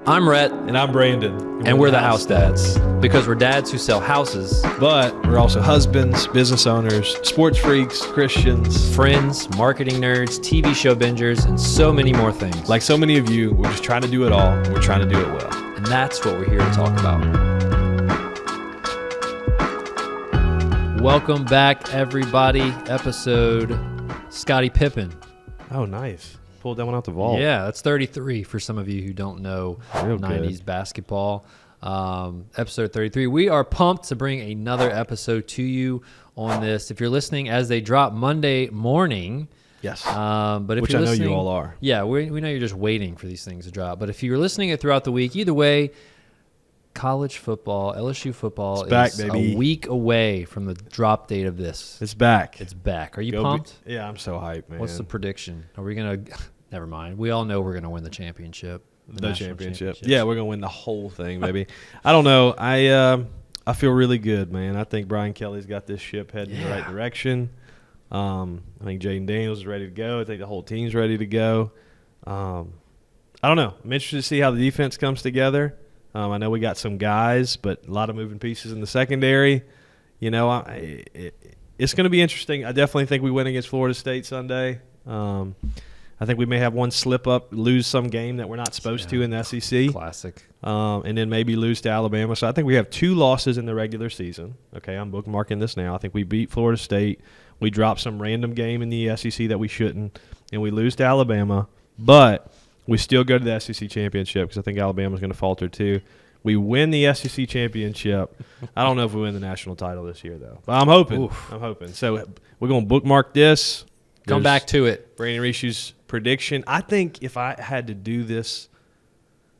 I'm Rhett. And I'm Brandon. And we're the House Dads. Because we're dads who sell houses. But we're also husbands, business owners, sports freaks, Christians, friends, marketing nerds, TV show bingers, and so many more things. Like so many of you, we're just trying to do it all. And we're trying to do it well. And that's what we're here to talk about. Welcome back, everybody. Episode Scottie Pippen. Oh, nice. Pulled that one out the vault. Yeah, that's 33 for some of you who don't know Real 90s good. basketball. Episode 33. We are pumped to bring another episode to you on this. If you're listening as they drop Monday morning. Yes. But if Which you're I know listening, you all are. Yeah, we know you're just waiting for these things to drop. But if you're listening it throughout the week, either way, college football, LSU football back, is baby. a week away from the drop date of this. It's back. It's back. Are you Go pumped? Yeah, I'm so hyped, man. What's the prediction? Are we going to – never mind. We all know we're going to win the championship. The national championship. Yeah, we're going to win the whole thing, baby. I don't know. I feel really good, man. I think Brian Kelly's got this ship heading in the right direction. I think Jaden Daniels is ready to go. I think the whole team's ready to go. I don't know. I'm interested to see how the defense comes together. I know we got some guys, but a lot of moving pieces in the secondary. You know, it's going to be interesting. I definitely think we win against Florida State Sunday. I think we may have one slip up, lose some game that we're not supposed to in the SEC. Classic. And then maybe lose to Alabama. So I think we have 2 losses in the regular season. Okay, I'm bookmarking this now. I think we beat Florida State. We drop some random game in the SEC that we shouldn't, and we lose to Alabama. But we still go to the SEC championship because I think Alabama's going to falter too. We win the SEC championship. I don't know if we win the national title this year, though. But I'm hoping. Oof. I'm hoping. So we're going to bookmark this. Come back to it. Brandon Rishu's prediction. I think if I had to do this,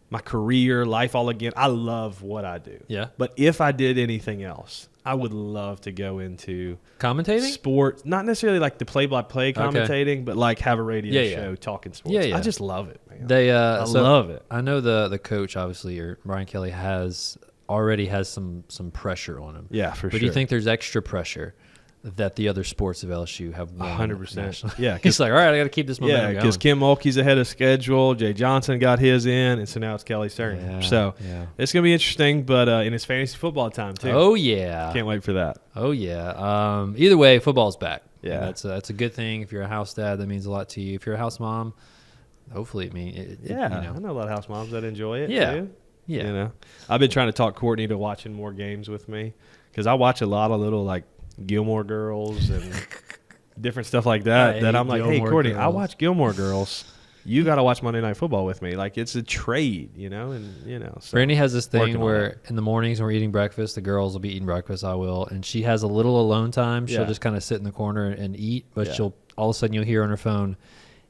my career, life all again, I love what I do. Yeah. But if I did anything else, I would love to go into Commentating? sports, not necessarily like the play-by-play commentating, but like have a radio show talking sports. Yeah, yeah. I just love it, man. I love it. I know the coach, obviously, or Brian Kelly, already has some pressure on him. Yeah, for sure. But do you think there's extra pressure that the other sports of LSU have won? 100%. Yeah. He's like, all right, I got to keep this momentum Yeah, going. because Kim Mulkey's ahead of schedule. Jay Johnson got his in, and so now it's Kelly's turn. Yeah, so it's going to be interesting, but in his fantasy football time, too. Oh, yeah. Can't wait for that. Oh, yeah. Either way, football's back. Yeah. And that's a good thing. If you're a house dad, that means a lot to you. If you're a house mom, hopefully it means I know a lot of house moms that enjoy it, Yeah. too. Yeah. You know, I've been trying to talk Courtney to watching more games with me because I watch a lot of little, like, Gilmore Girls and different stuff like that. That I'm like, hey, Courtney, I watch Gilmore Girls. You got to watch Monday Night Football with me. Like, it's a trade, you know, and, you know. So Brandy has this thing where in the mornings when we're eating breakfast, the girls will be eating breakfast, I will, and she has a little alone time. She'll just kind of sit in the corner and eat, but she'll all of a sudden you'll hear on her phone,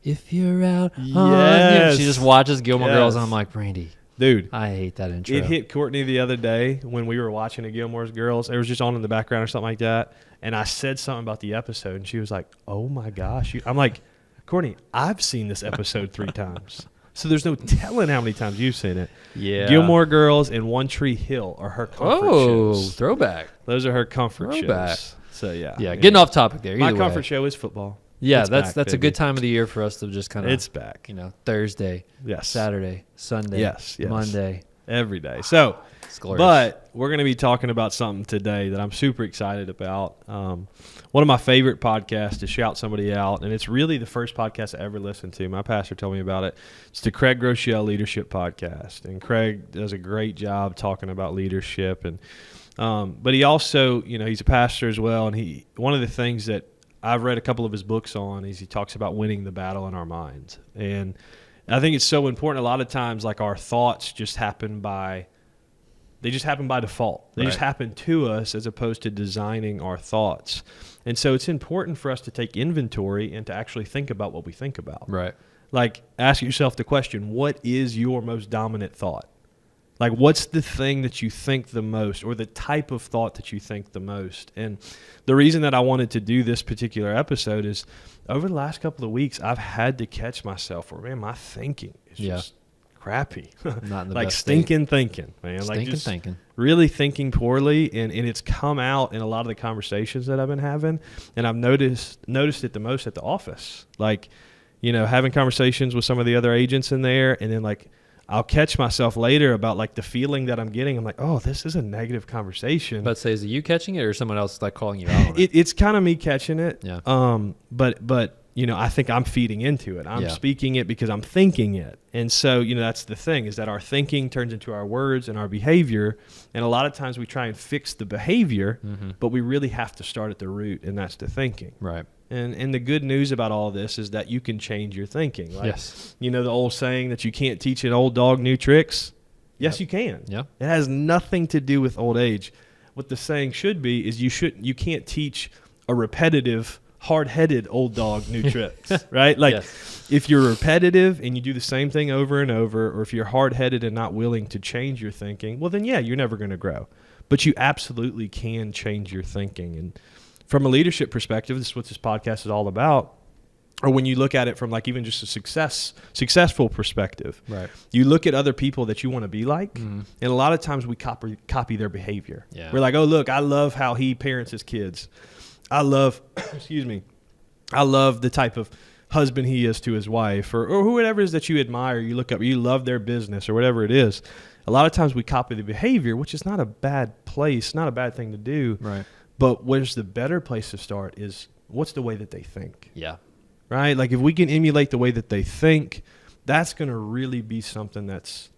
if you're out on your-" She just watches Gilmore Girls, and I'm like, Brandy. Dude, I hate that intro. It hit Courtney the other day when we were watching a Gilmore Girls. It was just on in the background or something like that. And I said something about the episode, and she was like, oh, my gosh. I'm like, Courtney, I've seen this episode 3 times. So there's no telling how many times you've seen it. Yeah. Gilmore Girls and One Tree Hill are her comfort shows. Throwback. Those are her comfort Throwback. shows. So, yeah. Yeah, getting off topic there. My Either comfort way. show is football. Yeah, It's that's back, a baby. good time of the year for us to just kind of. It's back. You know, Thursday, Yes. Saturday, Sunday, Yes. Monday. Every day. So, It's glorious. but we're going to be talking about something today that I'm super excited about. One of my favorite podcasts to shout somebody out, and it's really the first podcast I ever listened to. My pastor told me about it. It's the Craig Groeschel Leadership Podcast, and Craig does a great job talking about leadership. And but he also, you know, he's a pastor as well, and one of the things that I've read a couple of his books on is he talks about winning the battle in our minds. And I think it's so important. A lot of times, like, our thoughts just happen by default. They just happen to us as opposed to designing our thoughts. And so it's important for us to take inventory and to actually think about what we think about. Right. Like, ask yourself the question, what is your most dominant thought? Like, what's the thing that you think the most, or the type of thought that you think the most? And the reason that I wanted to do this particular episode is over the last couple of weeks, I've had to catch myself where, man, my thinking is just crappy. Not in the like best stinking thinking, man. Stinking like just thinking. Really thinking poorly, and it's come out in a lot of the conversations that I've been having, and I've noticed it the most at the office. Like, you know, having conversations with some of the other agents in there, and then like I'll catch myself later about like the feeling that I'm getting. I'm like, oh, this is a negative conversation. But say, is it you catching it or someone else like calling you out on it? It's kind of me catching it. Yeah. But I think I'm feeding into it. I'm speaking it because I'm thinking it. And so, that's the thing, is that our thinking turns into our words and our behavior. And a lot of times we try and fix the behavior, but we really have to start at the root, and that's the thinking. Right. And the good news about all this is that you can change your thinking. Like, yes. The old saying that you can't teach an old dog new tricks? Yes, you can. Yeah. It has nothing to do with old age. What the saying should be is you can't teach a repetitive, hard-headed old dog new tricks, right? Like, if you're repetitive and you do the same thing over and over, or if you're hard-headed and not willing to change your thinking, well, then, you're never going to grow. But you absolutely can change your thinking. And from a leadership perspective, this is what this podcast is all about. Or when you look at it from like even just a successful perspective, right? You look at other people that you want to be like, and a lot of times we copy their behavior. Yeah. We're like, oh, look, I love how he parents his kids. I love, I love the type of husband he is to his wife, or whoever it is that you admire, you look up, you love their business or whatever it is. A lot of times we copy the behavior, which is not a bad place, not a bad thing to do. Right. But where's the better place to start is what's the way that they think. Yeah. Right? Like if we can emulate the way that they think, that's going to really be something that's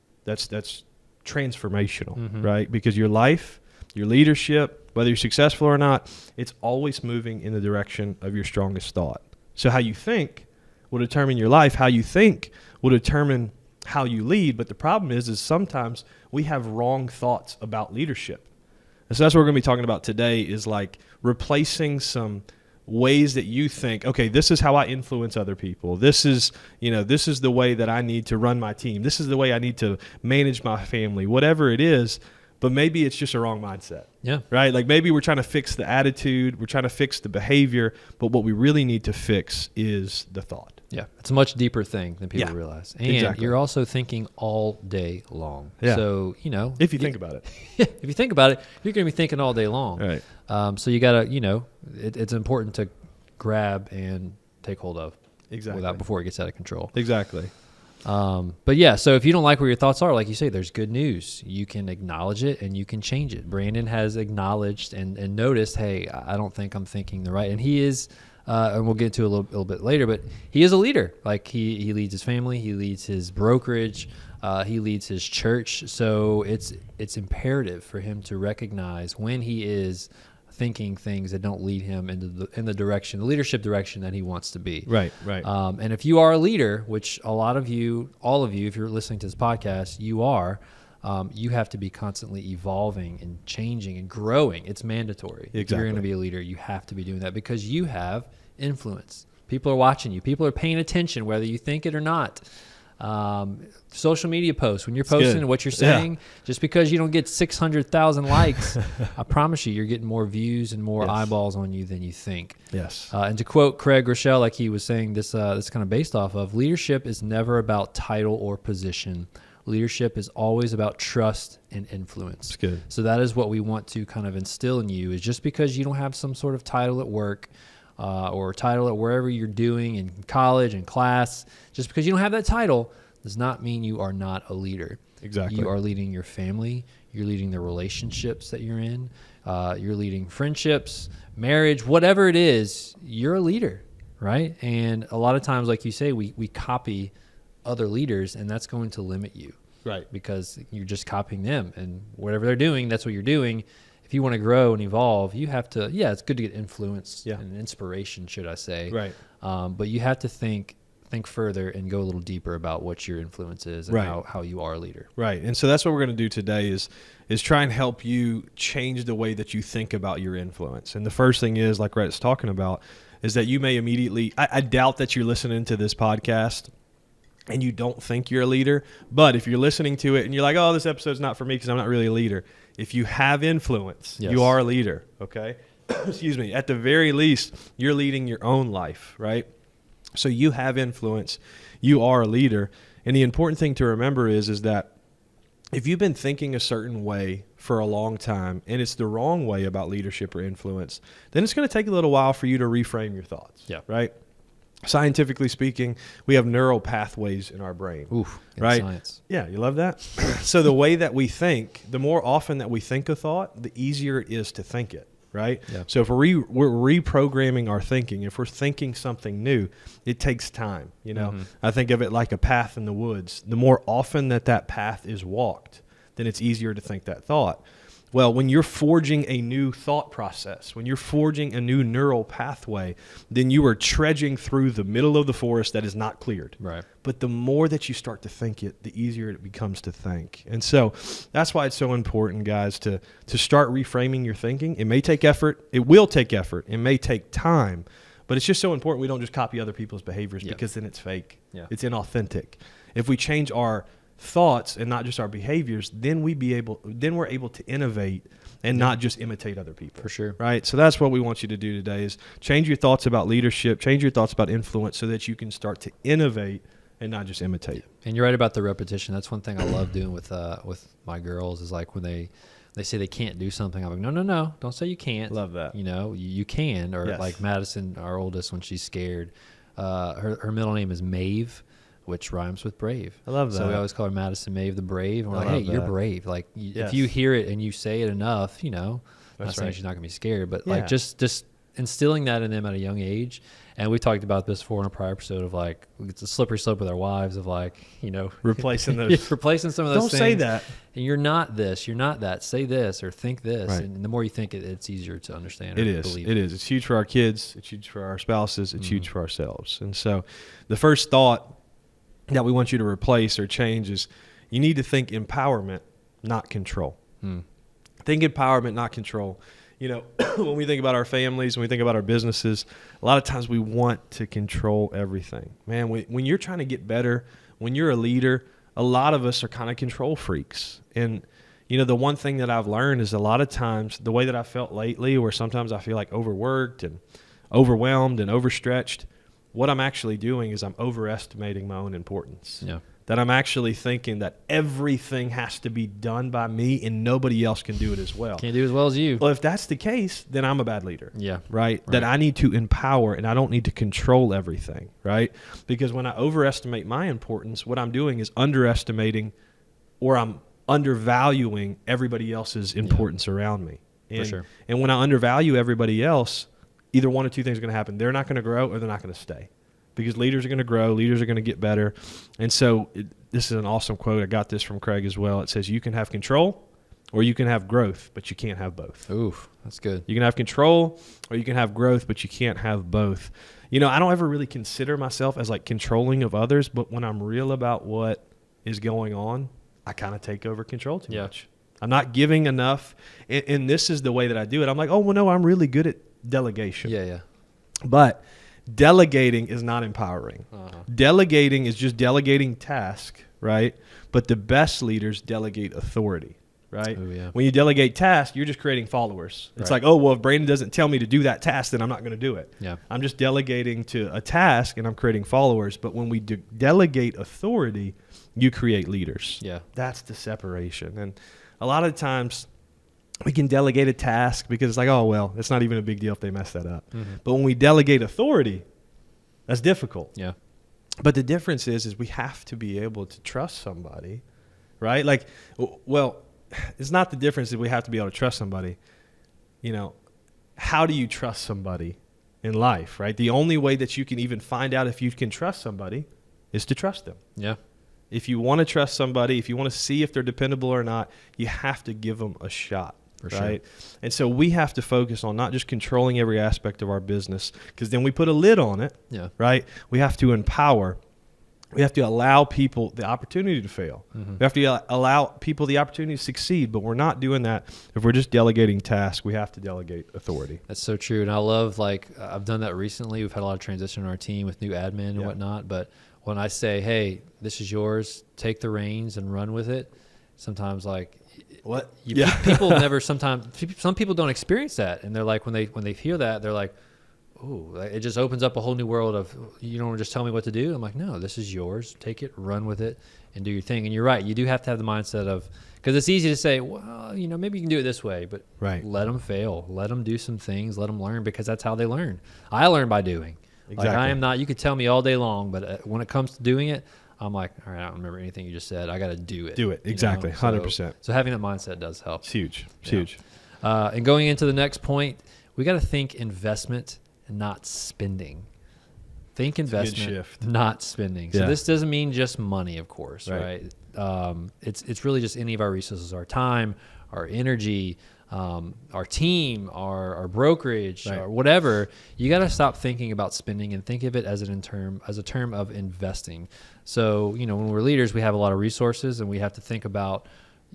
transformational, right? Because your life, your leadership, whether you're successful or not, it's always moving in the direction of your strongest thought. So how you think will determine your life. How you think will determine how you lead. But the problem is sometimes we have wrong thoughts about leadership. And so that's what we're going to be talking about today, is like replacing some ways that you think, okay, this is how I influence other people. This is the way that I need to run my team. This is the way I need to manage my family, whatever it is. But maybe it's just a wrong mindset. Yeah. Right? Like maybe we're trying to fix the attitude, we're trying to fix the behavior, but what we really need to fix is the thought. Yeah. It's a much deeper thing than people realize. And you're also thinking all day long. Yeah. So, if you think about it. If you think about it, you're going to be thinking all day long. Right. So you got to, it's important to grab and take hold of. Exactly. Before it gets out of control. Exactly. But yeah, so if you don't like where your thoughts are, like you say, there's good news. You can acknowledge it and you can change it. Brandon has acknowledged and noticed, hey, I don't think I'm thinking the right. And he is, and we'll get into a little bit later, but he is a leader. Like he leads his family, he leads his brokerage, he leads his church. So it's imperative for him to recognize when he is thinking things that don't lead him in the leadership direction that he wants to be. Right. And if you are a leader, which a lot of you, all of you, if you're listening to this podcast, you are, you have to be constantly evolving and changing and growing. It's mandatory. Exactly. If you're going to be a leader, you have to be doing that because you have influence. People are watching you. People are paying attention, whether you think it or not. Social media posts, when you're posting and what you're saying, just because you don't get 600,000 likes, I promise you're getting more views and more eyeballs on you than you think. Yes. And to quote Craig Rochelle, like he was saying, this kind of based off of, leadership is never about title or position. Leadership is always about trust and influence. That's good. So that is what we want to kind of instill in you, is just because you don't have some sort of title at work, or title at wherever you're doing in college and class, just because you don't have that title does not mean you are not a leader. Exactly. You are leading your family. You're leading the relationships that you're in. You're leading friendships, marriage, whatever it is, you're a leader, right? And a lot of times, like you say, we copy other leaders, and that's going to limit you. Right. Because you're just copying them, and whatever they're doing, that's what you're doing. If you want to grow and evolve, you have to, it's good to get influence and inspiration, should I say. Right. But you have to think further and go a little deeper about what your influence is and how you are a leader. Right. And so that's what we're going to do today is try and help you change the way that you think about your influence. And the first thing is, like Rhett's talking about, is that you may immediately, I doubt that you're listening to this podcast and you don't think you're a leader, but if you're listening to it and you're like, oh, this episode's not for me because I'm not really a leader. If you have influence, you are a leader, okay? Excuse me. At the very least, you're leading your own life, right? So you have influence. You are a leader. And the important thing to remember is that if you've been thinking a certain way for a long time and it's the wrong way about leadership or influence, then it's going to take a little while for you to reframe your thoughts, right? Scientifically speaking, we have neural pathways in our brain. Oof, right? Science. Yeah, you love that? So the way that we think, the more often that we think a thought, the easier it is to think it, right? Yeah. So if we're reprogramming our thinking, if we're thinking something new, it takes time, you know? I think of it like a path in the woods. The more often that path is walked, then it's easier to think that thought. Well, when you're forging a new thought process, when you're forging a new neural pathway, then you are trudging through the middle of the forest that is not cleared. Right. But the more that you start to think it, the easier it becomes to think. And so that's why it's so important, guys, to start reframing your thinking. It may take effort. It will take effort. It may take time. But it's just so important we don't just copy other people's behaviors because then it's fake. Yeah. It's inauthentic. If we change our thoughts and not just our behaviors, then we're able to innovate and not just imitate other people. For sure. Right? So that's what we want you to do today is change your thoughts about leadership, change your thoughts about influence so that you can start to innovate and not just imitate. And you're right about the repetition. That's one thing I love doing with my girls is like when they say they can't do something, I'm like, no, don't say you can't. Love that. You know, you can. Or like Madison, our oldest, when she's scared, her middle name is Maeve, which rhymes with brave. I love that. So we always call her Madison Maeve the Brave. And we're like, hey, you're brave. Like, if you hear it and you say it enough, you know, not saying she's not going to be scared, but like just instilling that in them at a young age. And we talked about this before in a prior episode of like, it's a slippery slope with our wives of like, you know, replacing those. replacing some of those things. Don't say that. And you're not this, you're not that. Say this or think this. Right. And the more you think it, it's easier to understand. It is. It is. It's huge for our kids. It's huge for our spouses. It's huge for ourselves. And so the first thought that we want you to replace or change is you need to think empowerment, not control. Think empowerment, not control. You know, when we think about our families, when we think about our businesses, a lot of times we want to control everything. Man, when you're trying to get better, when you're a leader, a lot of us are kind of control freaks. And, you know, the one thing that I've learned is a lot of times the way that I felt lately, where sometimes I feel like overworked and overwhelmed and overstretched, what I'm actually doing is I'm overestimating my own importance. Yeah. That I'm actually thinking that everything has to be done by me and nobody else can do it as well. Can't do as well as you. Well, if that's the case, then I'm a bad leader. Yeah. Right? That I need to empower and I don't need to control everything. Right? Because when I overestimate my importance, what I'm doing is underestimating or I'm undervaluing everybody else's importance around me. And, for sure. And when I undervalue everybody else, either one or two things are going to happen. They're not going to grow or they're not going to stay. Because leaders are going to grow, leaders are going to get better. And so this is an awesome quote. I got this from Craig as well. It says, you can have control or you can have growth, but you can't have both. Oof, that's good. You can have control or you can have growth, but you can't have both. You know, I don't ever really consider myself as like controlling of others, but when I'm real about what is going on, I kind of take over control too much. I'm not giving enough. And this is the way that I do it. I'm like, oh, well, no, I'm really good at delegation. Yeah. But delegating is not empowering. Delegating is just delegating task, right? But the best leaders delegate authority, right? Ooh, yeah. When you delegate task, you're just creating followers. It's like, oh, well, if Brandon doesn't tell me to do that task, then I'm not going to do it. Yeah. I'm just delegating to a task and I'm creating followers. But when we delegate authority, you create leaders. Yeah. That's the separation. And a lot of times we can delegate a task because it's like, oh, well, it's not even a big deal if they mess that up. But when we delegate authority, that's difficult. Yeah. But the difference is we have to be able to trust somebody, right? Like, well, it's not the difference that we have to be able to trust somebody. You know, how do you trust somebody in life, right? The only way that you can even find out if you can trust somebody is to trust them. Yeah. If you want to trust somebody, if you want to see if they're dependable or not, you have to give them a shot. Right. Sure. And so we have to focus on not just controlling every aspect of our business, because then we put a lid on it. Yeah. Right. We have to empower. We have to allow people the opportunity to fail. We have to allow people the opportunity to succeed, but we're not doing that if we're just delegating tasks. We have to delegate authority. That's so true. And I love, like, I've done that recently. We've had a lot of transition in our team with new admin and whatnot. But when I say, hey, this is yours, take the reins and run with it, sometimes like, what? People never. Sometimes some people don't experience that, and they're like, when they hear that, they're like, "Oh, it just opens up a whole new world of you don't just tell me what to do." I'm like, "No, this is yours. Take it, run with it, and do your thing." And you're right. You do have to have the mindset of, because it's easy to say, "Well, you know, maybe you can do it this way," but let them fail, let them do some things, let them learn, because that's how they learn. I learn by doing. Exactly. Like I am not. You could tell me all day long, but when it comes to doing it, I'm like, all right, I don't remember anything you just said. I got to do it. Do it. Exactly. 100%. So having that mindset does help. It's huge. It's huge. And going into the next point, we got to think investment and not spending. Think investment, not spending. So this doesn't mean just money, of course, right? It's really just any of our resources, our time, our energy, our team, our brokerage, or whatever. You got to stop thinking about spending and think of it as a term of investing. So, when we're leaders, we have a lot of resources and we have to think about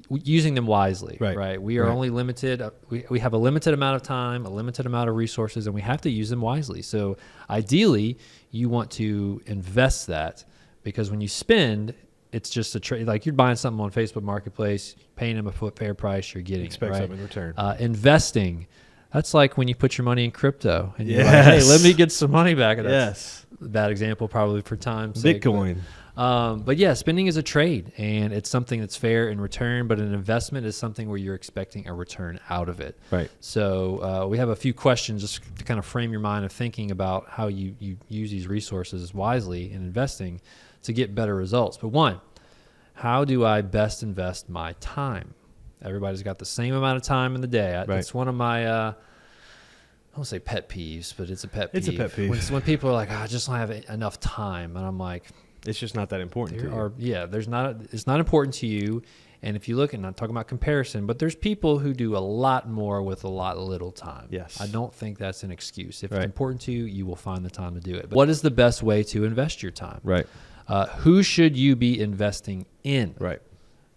using them wisely, right? We are only limited. We have a limited amount of time, a limited amount of resources, and we have to use them wisely. So ideally, you want to invest that, because when you spend, it's just a trade. Like you're buying something on Facebook Marketplace, paying them a fair price, you're getting expect something in return. Investing, that's like when you put your money in crypto and you're like, hey, let me get some money back. That's a bad example probably for time's sake. Bitcoin. But yeah, spending is a trade, and it's something that's fair in return, but an investment is something where you're expecting a return out of it. Right. So we have a few questions just to kind of frame your mind of thinking about how you use these resources wisely in investing to get better results. But one, how do I best invest my time? Everybody's got the same amount of time in the day. It's one of my, I don't say pet peeves, but it's a pet peeve. It's a pet peeve. When people are like, I just don't have enough time. And I'm like, it's just not that important to you. It's not important to you. And if you look, and I'm not talking about comparison, but there's people who do a lot more with a lot little time. Yes. I don't think that's an excuse. If it's important to you, you will find the time to do it. But what is the best way to invest your time? Right. Who should you be investing in? Right.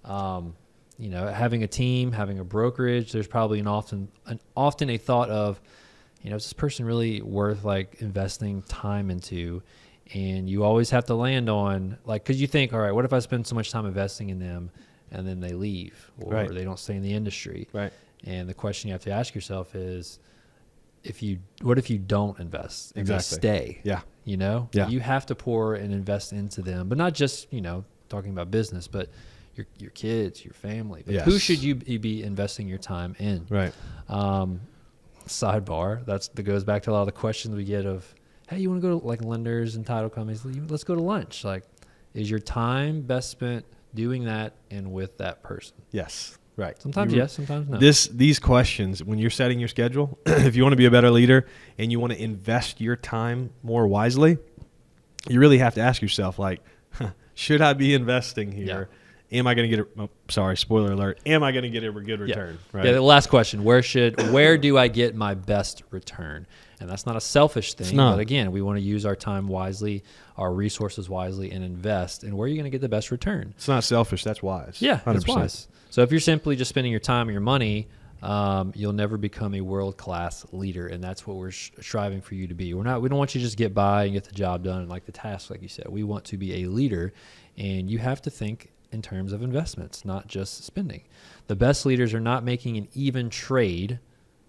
Having a team, having a brokerage, there's probably often a thought of, is this person really worth like investing time into? And you always have to land on, like, because you think, all right, what if I spend so much time investing in them and then they leave or they don't stay in the industry? Right. And the question you have to ask yourself is, what if you don't invest and they stay? Yeah. You have to pour and invest into them, but not just, talking about business, but your kids, your family. But who should you be investing your time in? Right. Sidebar, that goes back to a lot of the questions we get of, hey, you want to go to like lenders and title companies? Let's go to lunch. Like, is your time best spent doing that and with that person? Yes. Right. Sometimes yes, sometimes no. These questions, when you're setting your schedule, if you want to be a better leader and you want to invest your time more wisely, you really have to ask yourself, like, should I be investing here? Yeah. Am I going to get spoiler alert. Am I going to get a good return? Yeah. Right. Yeah, the last question, where do I get my best return? And that's not a selfish thing, but again, we want to use our time wisely, our resources wisely, and invest. And where are you going to get the best return? It's not selfish. That's wise. Yeah, 100%. That's wise. So if you're simply just spending your time and your money, you'll never become a world-class leader, and that's what we're striving for you to be. We don't want you to just get by and get the job done and like the task, like you said. We want to be a leader, and you have to think in terms of investments, not just spending. The best leaders are not making an even trade.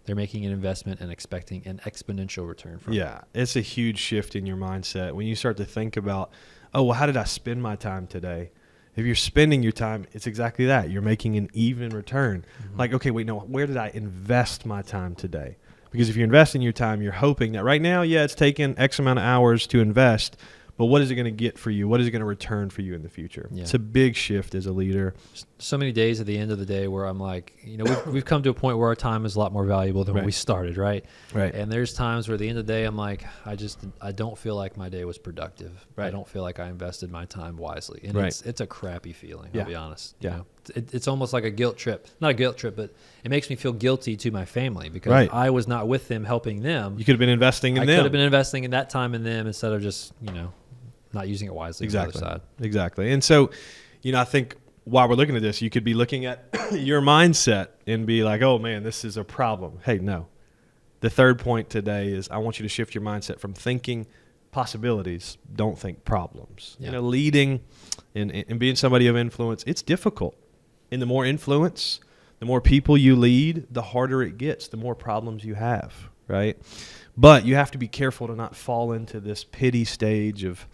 They're making an investment and expecting an exponential return from it. Yeah, it's a huge shift in your mindset when you start to think about, how did I spend my time today? If you're spending your time, it's exactly that. You're making an even return. Mm-hmm. Like, okay, wait, no, where did I invest my time today? Because if you're investing your time, you're hoping that right now, it's taken X amount of hours to invest, but what is it going to get for you? What is it going to return for you in the future? Yeah. It's a big shift as a leader. So many days at the end of the day where I'm like, we've come to a point where our time is a lot more valuable than when we started, right? Right. And there's times where at the end of the day, I'm like, I don't feel like my day was productive. Right. I don't feel like I invested my time wisely. And it's a crappy feeling, I'll be honest. Yeah. It's almost like a guilt trip. Not a guilt trip, but it makes me feel guilty to my family because I was not with them, helping them. You could have been investing in them. I could have been investing in that time in them instead of just, not using it wisely. Exactly. On the other side. Exactly. And so, I think while we're looking at this, you could be looking at your mindset and be like, oh man, this is a problem. Hey, no. The third point today is I want you to shift your mindset from thinking possibilities, don't think problems. Yeah. Leading and being somebody of influence, it's difficult. And the more influence, the more people you lead, the harder it gets, the more problems you have, right? But you have to be careful to not fall into this pity stage of,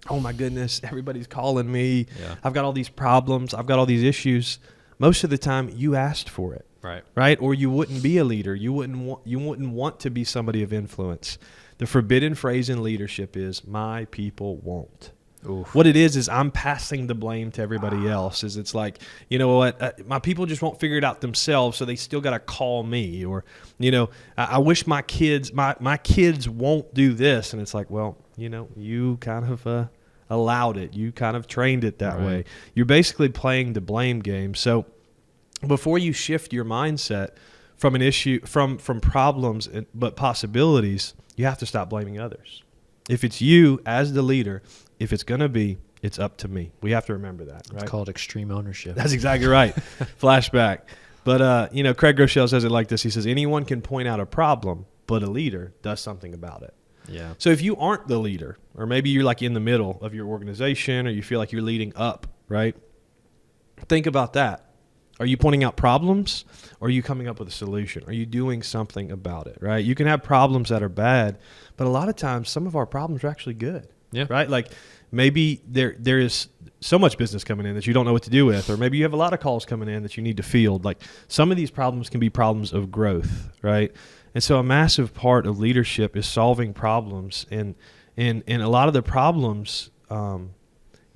oh my goodness, everybody's calling me. Yeah. I've got all these problems. I've got all these issues. Most of the time you asked for it. Right. Right? Or you wouldn't be a leader. You wouldn't want to be somebody of influence. The forbidden phrase in leadership is, my people won't. Oof. What it is I'm passing the blame to everybody else. Is it's like, you know what, my people just won't figure it out themselves, so they still got to call me. Or, you know, I wish my kids won't do this. And it's like, well, you know, you kind of allowed it. You kind of trained it that way. You're basically playing the blame game. So before you shift your mindset from an issue, from problems, but possibilities, you have to stop blaming others. If it's you as the leader, if it's going to be, it's up to me. We have to remember that, right? It's called extreme ownership. That's exactly right. Flashback. But, you know, Craig Groeschel says it like this. He says, anyone can point out a problem, but a leader does something about it. Yeah. So if you aren't the leader, or maybe you're like in the middle of your organization, or you feel like you're leading up, right? Think about that. Are you pointing out problems, or are you coming up with a solution? Are you doing something about it, right? You can have problems that are bad, but a lot of times some of our problems are actually good, right? Like maybe there is so much business coming in that you don't know what to do with, or maybe you have a lot of calls coming in that you need to field. Like some of these problems can be problems of growth, right? And so a massive part of leadership is solving problems, and a lot of the problems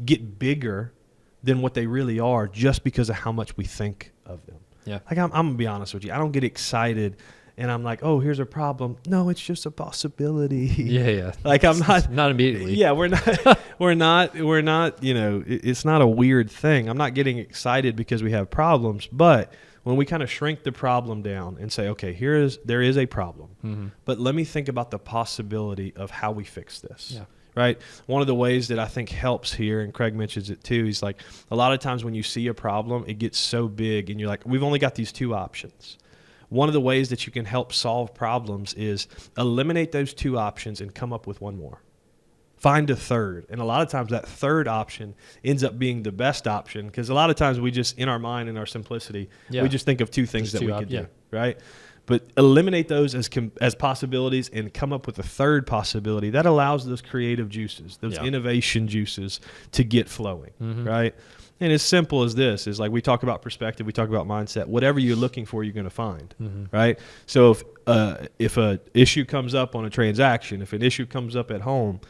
get bigger than what they really are just because of how much we think of them. Yeah. Like I'm going to be honest with you. I don't get excited and I'm like, oh, here's a problem. No, it's just a possibility. Yeah. Like I'm not immediately. Yeah, we're not, you know, it's not a weird thing. I'm not getting excited because we have problems, but when we kind of shrink the problem down and say, okay, there is a problem, but let me think about the possibility of how we fix this. Yeah. Right. One of the ways that I think helps here, and Craig mentions it too, he's like, a lot of times when you see a problem, it gets so big and you're like, we've only got these two options. One of the ways that you can help solve problems is eliminate those two options and come up with one more. Find a third. And a lot of times that third option ends up being the best option, because a lot of times we just, in our mind, in our simplicity, we just think of two things that we could do. Right. But eliminate those as possibilities and come up with a third possibility. That allows those creative juices, those innovation juices to get flowing, right? And as simple as this is, like, we talk about perspective, we talk about mindset. Whatever you're looking for, you're going to find, right? So if a issue comes up on a transaction, if an issue comes up at home,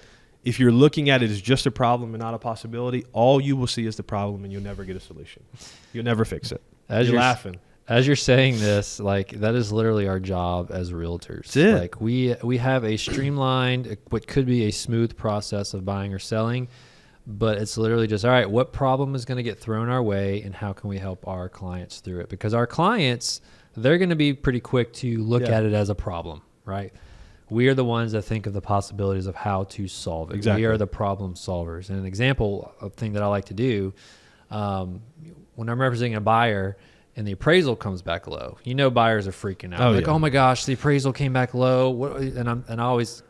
if you're looking at it as just a problem and not a possibility, all you will see is the problem and you'll never get a solution. You'll never fix it. You're laughing. As you're saying this, like, that is literally our job as realtors. That's it. Like we have a streamlined, what could be a smooth process of buying or selling, but it's literally just, all right, what problem is going to get thrown our way and how can we help our clients through it? Because our clients, they're going to be pretty quick to look at it as a problem, right? We are the ones that think of the possibilities of how to solve it. Exactly. We are the problem solvers. And an example of thing that I like to do, when I'm representing a buyer and the appraisal comes back low, you know, buyers are freaking out. Oh my gosh, the appraisal came back low.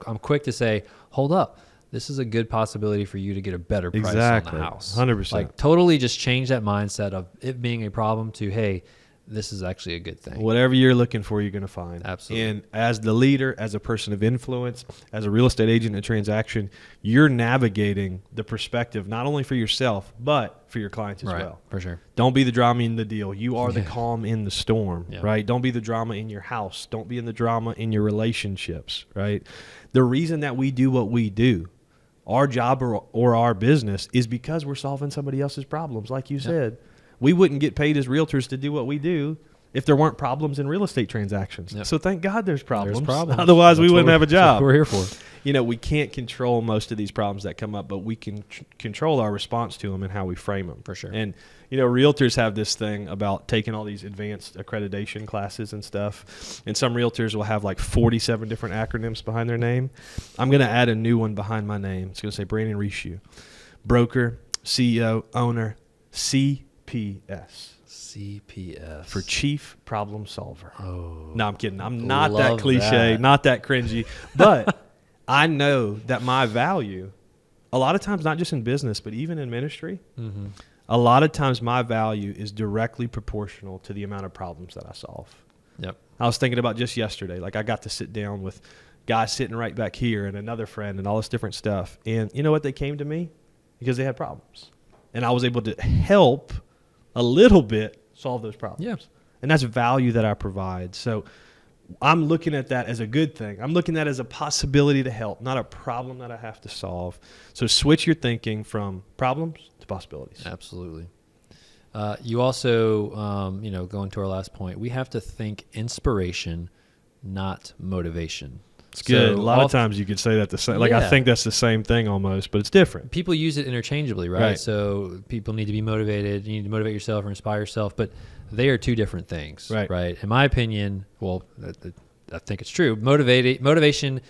I'm quick to say, hold up. This is a good possibility for you to get a better price on the house. 100%. Like, totally just change that mindset of it being a problem to, hey, this is actually a good thing. Whatever you're looking for, you're going to find. Absolutely. And as the leader, as a person of influence, as a real estate agent in a transaction, you're navigating the perspective not only for yourself, but for your clients as well. For sure. Don't be the drama in the deal. You are the calm in the storm, Yeah. right? Don't be the drama in your house. Don't be in the drama in your relationships, right? The reason that we do what we do, our job or our business, is because we're solving somebody else's problems, like you said. We wouldn't get paid as realtors to do what we do if there weren't problems in real estate transactions. Yep. So thank God there's problems. Otherwise, we wouldn't have a job. That's what we're here for. You know, we can't control most of these problems that come up, but we can control our response to them and how we frame them. For sure. And, you know, realtors have this thing about taking all these advanced accreditation classes and stuff. And some realtors will have like 47 different acronyms behind their name. I'm going to add a new one behind my name. It's going to say Brandon Rishu. Broker, CEO, owner, CPS. CPS. For Chief Problem Solver. Oh. No, I'm kidding. I'm not that cliche, not that cringy. But I know that my value, a lot of times, not just in business, but even in ministry, a lot of times my value is directly proportional to the amount of problems that I solve. Yep. I was thinking about just yesterday, like I got to sit down with guys sitting right back here and another friend and all this different stuff. And you know what? They came to me because they had problems. And I was able to help a little bit solve those problems. Yeah. And that's value that I provide. So I'm looking at that as a good thing. I'm looking at it as a possibility to help, not a problem that I have to solve. So switch your thinking from problems to possibilities. Absolutely. You also, going to our last point, we have to think inspiration, not motivation. It's good. A lot of times you could say that the same. Like, I think that's the same thing almost, but it's different. People use it interchangeably, right? So people need to be motivated. You need to motivate yourself or inspire yourself, but they are two different things, right? In my opinion, well, I think it's true. Motivation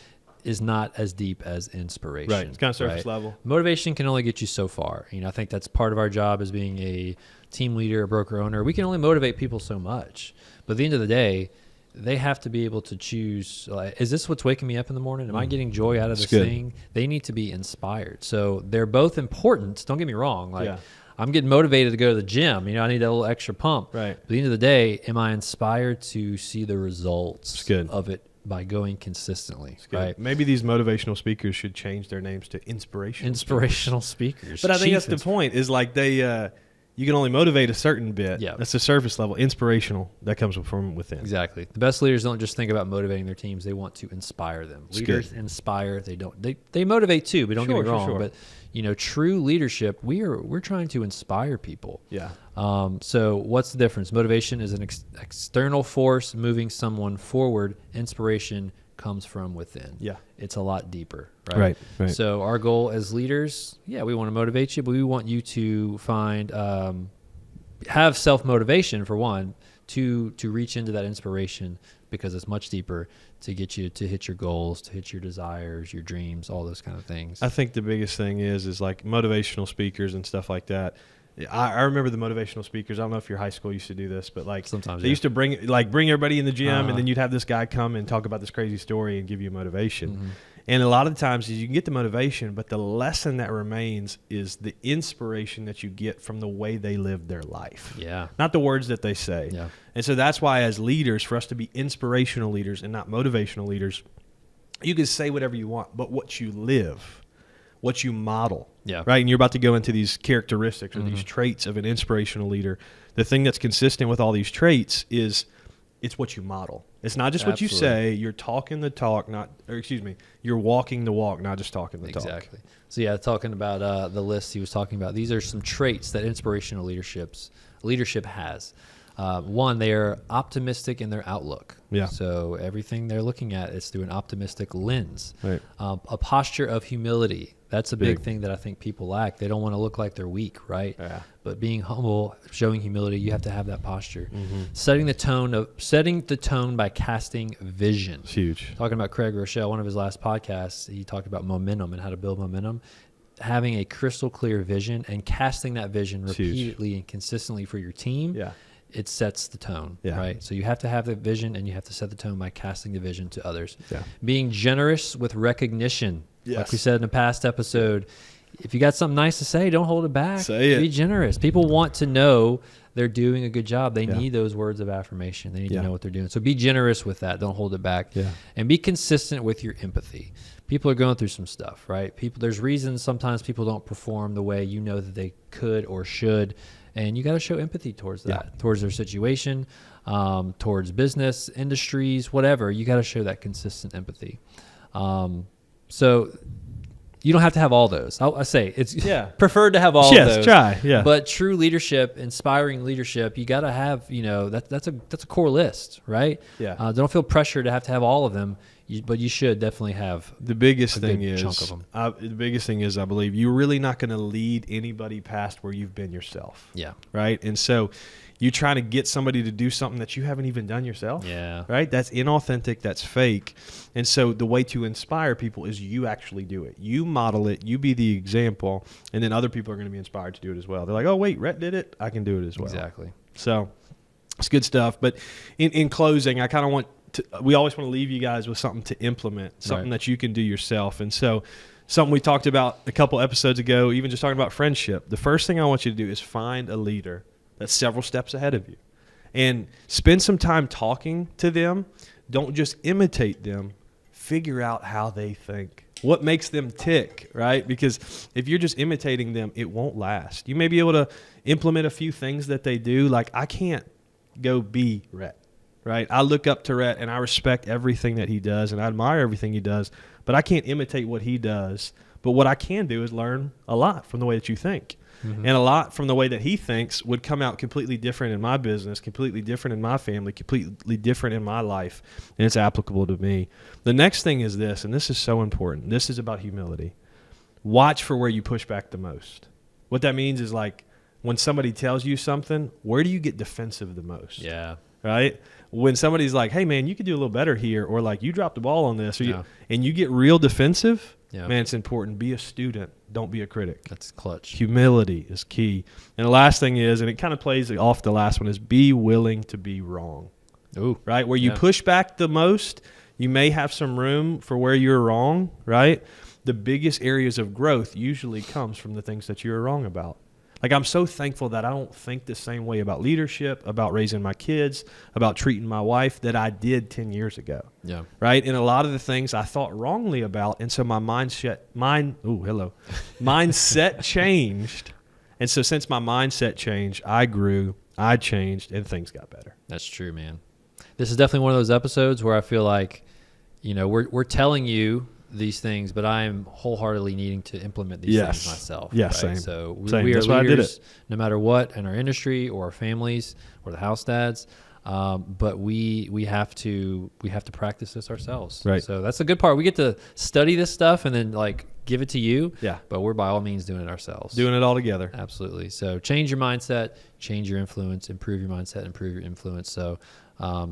is not as deep as inspiration. Right. It's kind of surface level. Motivation can only get you so far. I think that's part of our job as being a team leader, a broker owner. We can only motivate people so much. But at the end of the day, they have to be able to choose, is this what's waking me up in the morning? Am I getting joy out of this thing? They need to be inspired. So they're both important. Don't get me wrong. I'm getting motivated to go to the gym. I need a little extra pump. Right. But at the end of the day, am I inspired to see the results of it by going consistently? Right. Maybe these motivational speakers should change their names to inspirational speakers. But I think that's the point, is like you can only motivate a certain bit. Yeah. That's the surface level. Inspirational, that comes from within. Exactly. The best leaders don't just think about motivating their teams. They want to inspire them. Leaders inspire. They motivate too, but don't get me wrong. But true leadership, we're trying to inspire people. Yeah. So what's the difference? Motivation is an external force moving someone forward. Inspiration comes from within. Yeah. It's a lot deeper, right? Right. So our goal as leaders, we want to motivate you, but we want you to find, have self-motivation for one, to reach into that inspiration, because it's much deeper, to get you to hit your goals, to hit your desires, your dreams, all those kind of things. I think the biggest thing is like motivational speakers and stuff like that. I remember the motivational speakers. I don't know if your high school used to do this, but sometimes they used to bring everybody in the gym, and then you'd have this guy come and talk about this crazy story and give you motivation. Mm-hmm. And a lot of the times you can get the motivation, but the lesson that remains is the inspiration that you get from the way they live their life. Yeah. Not the words that they say. Yeah. And so that's why, as leaders, for us to be inspirational leaders and not motivational leaders, you can say whatever you want, but what you live, what you model. Yeah. Right. And you're about to go into these characteristics or these traits of an inspirational leader. The thing that's consistent with all these traits is it's what you model. It's not just what you say. You're talking the talk, you're walking the walk, not just talking the talk. Exactly. So talking about the list he was talking about, these are some traits that inspirational leadership has. One, they are optimistic in their outlook. Yeah. So everything they're looking at is through an optimistic lens. Right. A posture of humility. That's a big thing that I think people lack. They don't want to look like they're weak, right? Yeah. But being humble, showing humility, you have to have that posture. Mm-hmm. Setting the tone by casting vision. It's huge. Talking about Craig Rochelle, one of his last podcasts, he talked about momentum and how to build momentum. Having a crystal clear vision and casting that vision repeatedly and consistently for your team. Yeah. It sets the tone, right? So you have to have the vision, and you have to set the tone by casting the vision to others. Yeah. Being generous with recognition. Yes. Like we said in a past episode, if you got something nice to say, don't hold it back. Say it. Be generous. People want to know they're doing a good job. They need those words of affirmation. They need to know what they're doing. So be generous with that. Don't hold it back. Yeah. And be consistent with your empathy. People are going through some stuff, right? There's reasons sometimes people don't perform the way you know that they could or should. And you got to show empathy towards that, towards their situation, towards business, industries, whatever. You got to show that consistent empathy. So you don't have to have all those. I say it's preferred to have all of those. Try. Yeah. But true leadership, inspiring leadership, you got to have, that's a core list, right? Yeah. Don't feel pressure to have all of them. But you should definitely have the biggest thing is chunk of them. The biggest thing is, I believe you're really not going to lead anybody past where you've been yourself. Yeah. Right. And so you try to get somebody to do something that you haven't even done yourself. Yeah. Right. That's inauthentic. That's fake. And so the way to inspire people is you actually do it. You model it. You be the example. And then other people are going to be inspired to do it as well. They're like, oh, wait, Rhett did it. I can do it as well. Exactly. So it's good stuff. But in closing, I kind of want we always want to leave you guys with something to implement, something that you can do yourself. And so something we talked about a couple episodes ago, even just talking about friendship, the first thing I want you to do is find a leader that's several steps ahead of you and spend some time talking to them. Don't just imitate them. Figure out how they think. What makes them tick, right? Because if you're just imitating them, it won't last. You may be able to implement a few things that they do. Like, I can't go be Rhett. right? I look up to Rhett and I respect everything that he does and I admire everything he does, but I can't imitate what he does. But what I can do is learn a lot from the way that you think. Mm-hmm. And a lot from the way that he thinks would come out completely different in my business, completely different in my family, completely different in my life, and it's applicable to me. The next thing is this, and this is so important. This is about humility. Watch for where you push back the most. What that means is like when somebody tells you something, where do you get defensive the most? Yeah. Right? When somebody's like, hey, man, you could do a little better here, or like you dropped the ball on this, or and you get real defensive, man, it's important. Be a student. Don't be a critic. That's clutch. Humility is key. And the last thing is, and it kind of plays off the last one, is be willing to be wrong. Ooh. Right? Where you push back the most, you may have some room for where you're wrong, right? The biggest areas of growth usually comes from the things that you're wrong about. Like, I'm so thankful that I don't think the same way about leadership, about raising my kids, about treating my wife that I did 10 years ago. Yeah. Right? And a lot of the things I thought wrongly about, and so my mindset changed. And so since my mindset changed, I grew, I changed, and things got better. That's true, man. This is definitely one of those episodes where I feel like, we're telling you these things, but I am wholeheartly needing to implement these things myself. Yeah, right? same. So we are That's why I did leaders, it. no matter what, in our industry or our families or the house dads. But we have to practice this ourselves. Right. So that's the good part. We get to study this stuff and then like give it to you. Yeah. But we're by all means doing it ourselves. Doing it all together. Absolutely. So change your mindset, change your influence, improve your mindset, improve your influence. So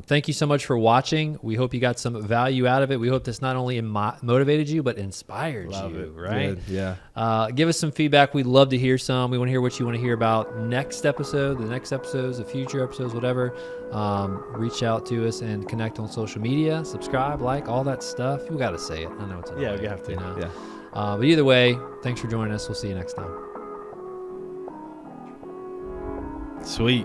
thank you so much for watching. We hope you got some value out of it. We hope this not only motivated you, but inspired you, right? Good. Yeah. Give us some feedback. We'd love to hear some. We want to hear what you want to hear about next episode, the next episodes, the future episodes, whatever. Reach out to us and connect on social media. Subscribe, like, all that stuff. We got to say it. I know it's annoying. Yeah, we have to. Yeah. But either way, thanks for joining us. We'll see you next time. Sweet.